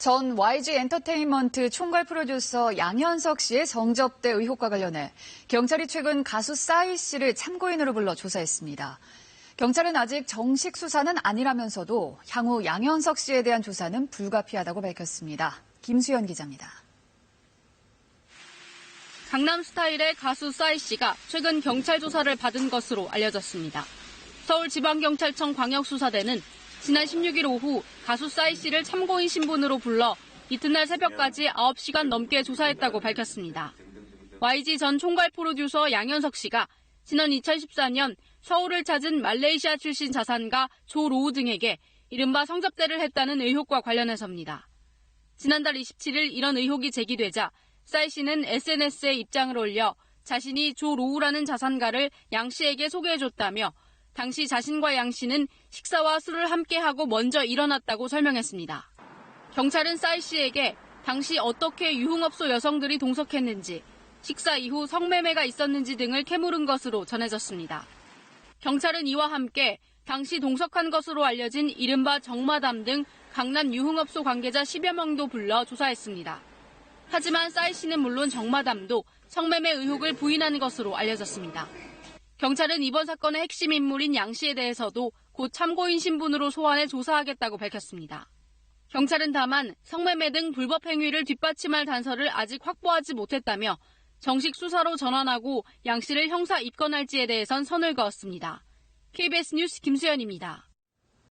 전 YG 엔터테인먼트 총괄 프로듀서 양현석 씨의 성접대 의혹과 관련해 경찰이 최근 가수 싸이 씨를 참고인으로 불러 조사했습니다. 경찰은 아직 정식 수사는 아니라면서도 향후 양현석 씨에 대한 조사는 불가피하다고 밝혔습니다. 김수연 기자입니다. 강남스타일의 가수 싸이 씨가 최근 경찰 조사를 받은 것으로 알려졌습니다. 서울지방경찰청 광역수사대는 지난 16일 오후 가수 싸이 씨를 참고인 신분으로 불러 이튿날 새벽까지 9시간 넘게 조사했다고 밝혔습니다. YG 전 총괄 프로듀서 양현석 씨가 지난 2014년 서울을 찾은 말레이시아 출신 자산가 조 로우 등에게 이른바 성접대를 했다는 의혹과 관련해서입니다. 지난달 27일 이런 의혹이 제기되자 싸이 씨는 SNS에 입장을 올려 자신이 조 로우라는 자산가를 양 씨에게 소개해줬다며 당시 자신과 양 씨는 식사와 술을 함께하고 먼저 일어났다고 설명했습니다. 경찰은 싸이 씨에게 당시 어떻게 유흥업소 여성들이 동석했는지, 식사 이후 성매매가 있었는지 등을 캐물은 것으로 전해졌습니다. 경찰은 이와 함께 당시 동석한 것으로 알려진 이른바 정마담 등 강남 유흥업소 관계자 10여 명도 불러 조사했습니다. 하지만 싸이 씨는 물론 정마담도 성매매 의혹을 부인한 것으로 알려졌습니다. 경찰은 이번 사건의 핵심 인물인 양 씨에 대해서도 곧 참고인 신분으로 소환해 조사하겠다고 밝혔습니다. 경찰은 다만 성매매 등 불법 행위를 뒷받침할 단서를 아직 확보하지 못했다며 정식 수사로 전환하고 양 씨를 형사 입건할지에 대해선 선을 그었습니다. KBS 뉴스 김수연입니다.